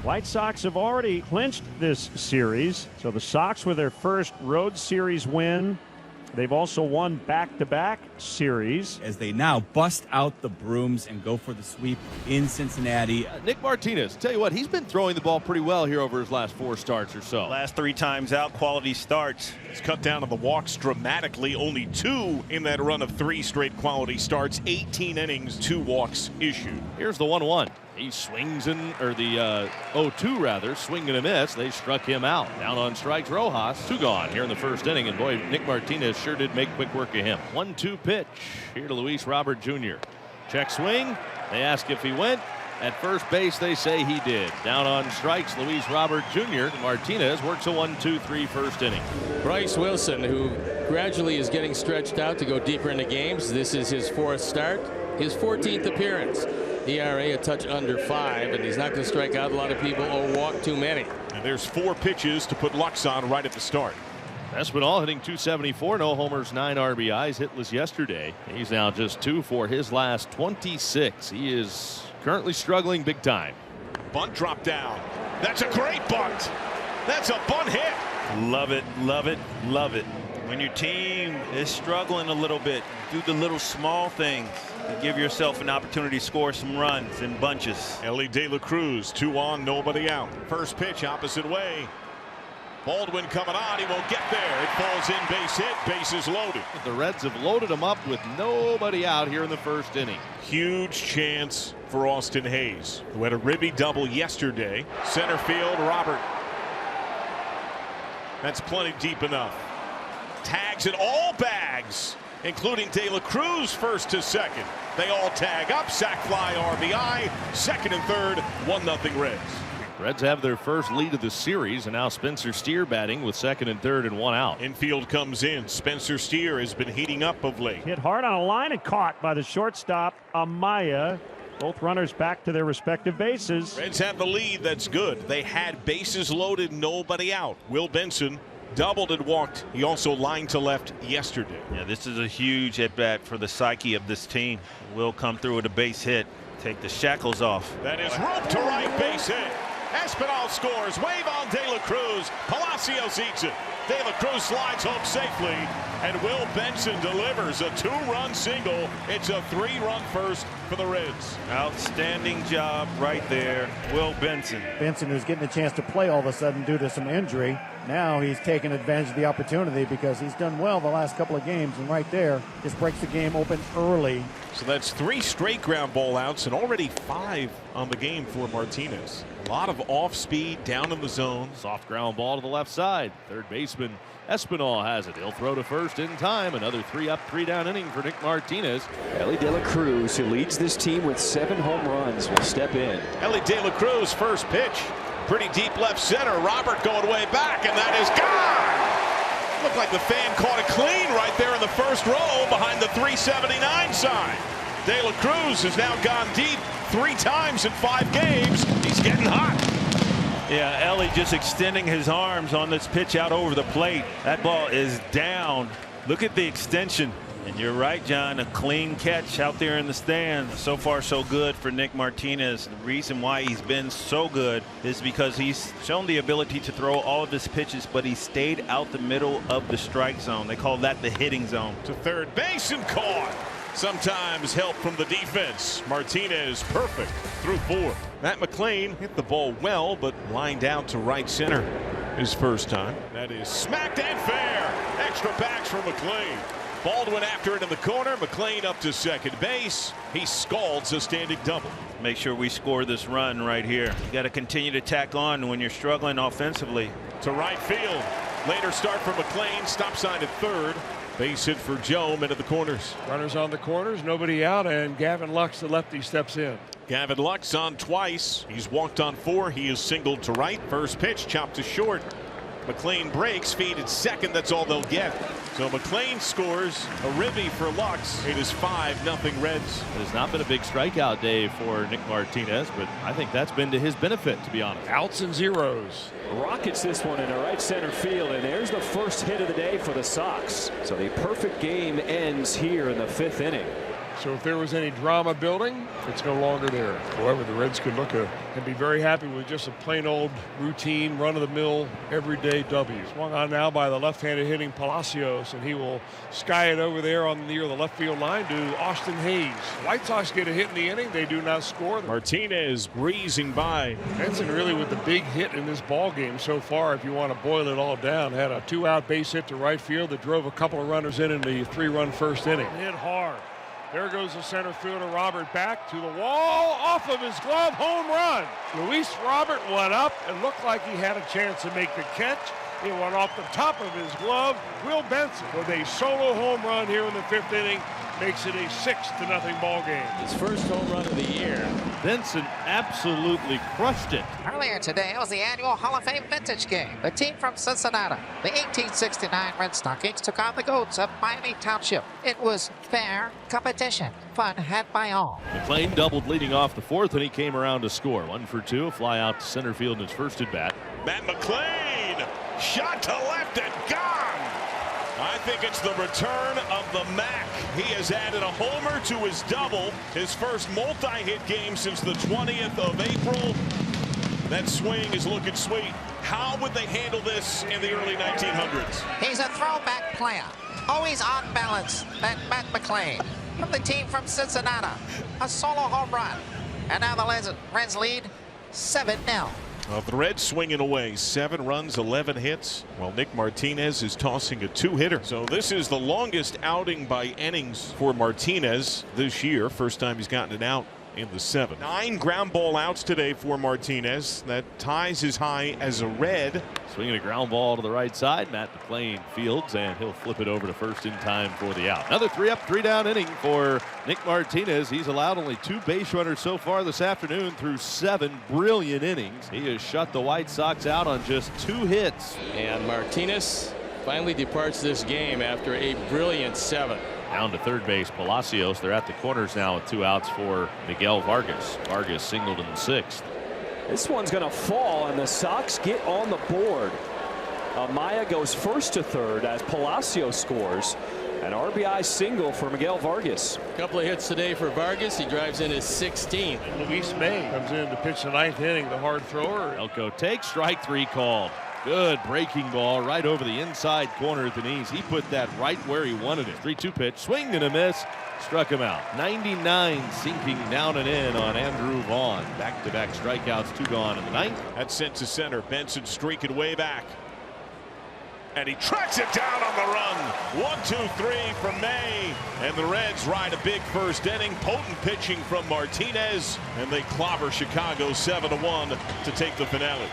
White Sox have already clinched this series. So the Sox with their first road series win. They've also won back-to-back series. As they now bust out the brooms and go for the sweep in Cincinnati. Nick Martinez, tell you what, he's been throwing the ball pretty well here over his last 4 starts or so. Last 3 times out, quality starts. He's cut down on the walks dramatically. Only 2 in that run of 3 straight quality starts. 18 innings, 2 walks issued. Here's the 1-1. He swings in, or the 0-2 rather, swing and a miss. They struck him out. Down on strikes, Rojas. 2 gone here in the first inning, and boy, Nick Martinez sure did make quick work of him. 1-2 pitch here to Luis Robert Jr. Check swing. They ask if he went. At first base, they say he did. Down on strikes, Luis Robert Jr. Martinez works a 1-2-3 first inning. Bryce Wilson, who gradually is getting stretched out to go deeper into games. This is his 4th start, his 14th appearance. ERA a touch under 5, and he's not going to strike out a lot of people or walk too many. And there's 4 pitches to put Lux on right at the start. Espinal hitting .274, no homers, 9 RBIs, hitless yesterday. He's now just 2 for his last 26. He is currently struggling big time. Bunt drop down. That's a great bunt. That's a bunt hit. Love it, love it, love it. When your team is struggling a little bit, do the little small things and give yourself an opportunity to score some runs in bunches. Ellie De La Cruz, 2 on, nobody out. First pitch opposite way. Baldwin coming on, he won't get there. It falls in, base hit, bases loaded. The Reds have loaded him up with nobody out here in the first inning. Huge chance for Austin Hayes, who had a ribby double yesterday. Center field, Robert. That's plenty deep enough. Tags in all bags, including De La Cruz first to second. They all tag up, sac fly, RBI, second and third, 1-0 Reds. Reds have their first lead of the series, and now Spencer Steer batting with second and third and 1 out. Infield comes in. Spencer Steer has been heating up of late. Hit hard on a line and caught by the shortstop, Amaya. Both runners back to their respective bases. Reds have the lead. That's good. They had bases loaded, nobody out. Will Benson doubled and walked. He also lined to left yesterday. Yeah, this is a huge at-bat for the psyche of this team. Will come through with a base hit. Take the shackles off. That is rope to right, base hit. Espinal scores. Wave on De La Cruz. Palacios eats it. De La Cruz slides home safely, and Will Benson delivers a 2-run single. It's a 3-run first for the Reds. Outstanding job right there, Will Benson. Benson, who's getting a chance to play all of a sudden due to some injury. Now he's taking advantage of the opportunity because he's done well the last couple of games, and right there just breaks the game open early. So that's 3 straight ground ball outs and already 5 on the game for Martinez. A lot of off speed down in the zone. Soft ground ball to the left side. Third baseman Espinal has it. He'll throw to first in time. Another 3-up, 3-down inning for Nick Martinez. Ellie De La Cruz, who leads this team with 7 home runs, will step in. Ellie De La Cruz, first pitch. Pretty deep left center. Robert going way back, and that is gone. Looked like the fan caught it clean right there in the first row behind the 379 sign. De La Cruz has now gone deep 3 times in 5 games. He's getting hot. Yeah, Ellie just extending his arms on this pitch out over the plate. That ball is down. Look at the extension. And you're right, John, a clean catch out there in the stands. So far so good for Nick Martinez. The reason why he's been so good is because he's shown the ability to throw all of his pitches, but he stayed out the middle of the strike zone. They call that the hitting zone. To third base and caught. Sometimes help from the defense. Martinez perfect through 4. Matt McLain hit the ball well, but lined out to right center his first time. That is smacked and fair. Extra backs for McLain. Baldwin after it in the corner. McLain up to second base. He scalds a standing double. Make sure we score this run right here. You got to continue to tack on when you're struggling offensively. To right field. Later start for McLain. Stop sign at third. Base hit for Joe into the corners. Runners on the corners, nobody out, and Gavin Lux, the lefty, steps in. Gavin Lux on twice. He's walked on 4. He is singled to right. First pitch chopped to short. McLain breaks, feed at second. That's all they'll get. So McLain scores a ribby for Lux. It is 5-0 Reds. It has not been a big strikeout day for Nick Martinez, but I think that's been to his benefit, to be honest. Outs and zeros. Rockets this one into right center field, and there's the first hit of the day for the Sox. So the perfect game ends here in the 5th inning. So if there was any drama building, it's no longer there. However, the Reds could look and be very happy with just a plain old routine, run-of-the-mill, everyday W. Swung on now by the left-handed hitting Palacios, and he will sky it over there near the left field line to Austin Hayes. White Sox get a hit in the inning. They do not score. Martinez breezing by. Benson really with the big hit in this ball game so far, if you want to boil it all down. Had a 2-out base hit to right field that drove a couple of runners in the 3-run first inning. Hit hard. There goes the center fielder Robert back to the wall, off of his glove, home run. Luis Robert went up and looked like he had a chance to make the catch. It went off the top of his glove. Will Benson with a solo home run here in the 5th inning makes it a 6-0 ball game. His first home run of the year. Benson absolutely crushed it. Earlier today was the annual Hall of Fame vintage game. The team from Cincinnati, the 1869 Red Stockings, took on the Goats of Miami Township. It was fair competition. Fun had by all. McLain doubled leading off the 4th, and he came around to score. 1 for 2, a fly out to center field in his first at bat. Matt McLain, shot to left and gone. I think it's the return of the Mac. He has added a homer to his double, his first multi-hit game since the 20th of April. That swing is looking sweet. How would they handle this in the early 1900s? He's a throwback player, always on balance. That Matt McLain from the team from Cincinnati, a solo home run. And now the Reds lead 7-0. The Reds swinging away 7 runs, 11 hits, while Nick Martinez is tossing a 2-hitter. So this is the longest outing by innings for Martinez this year. First time he's gotten an out in the 7th. 9 ground ball outs today for Martinez. That ties his high as a Red. Swinging a ground ball to the right side. Matt McLain fields, and he'll flip it over to first in time for the out. Another 3-up, 3-down inning for Nick Martinez. He's allowed only 2 base runners so far this afternoon through 7 brilliant innings. He has shut the White Sox out on just 2 hits. And Martinez finally departs this game after a brilliant 7. Down to third base, Palacios. They're at the corners now with 2 outs for Miguel Vargas. Vargas singled in the 6th. This one's going to fall, and the Sox get on the board. Amaya goes first to third as Palacios scores. An RBI single for Miguel Vargas. A couple of hits today for Vargas. He drives in his 16th. Luis May comes in to pitch the 9th inning, the hard thrower. Elko takes, strike 3 called. Good breaking ball right over the inside corner at the knees. He put that right where he wanted it. 3-2 pitch, swing and a miss. Struck him out. 99 sinking down and in on Andrew Vaughn. Back-to-back strikeouts, 2 gone in the 9th. That's sent to center. Benson streaking way back. And he tracks it down on the run. 1-2-3 from May. And the Reds ride a big first inning. Potent pitching from Martinez. And they clobber Chicago 7-1 to take the finale.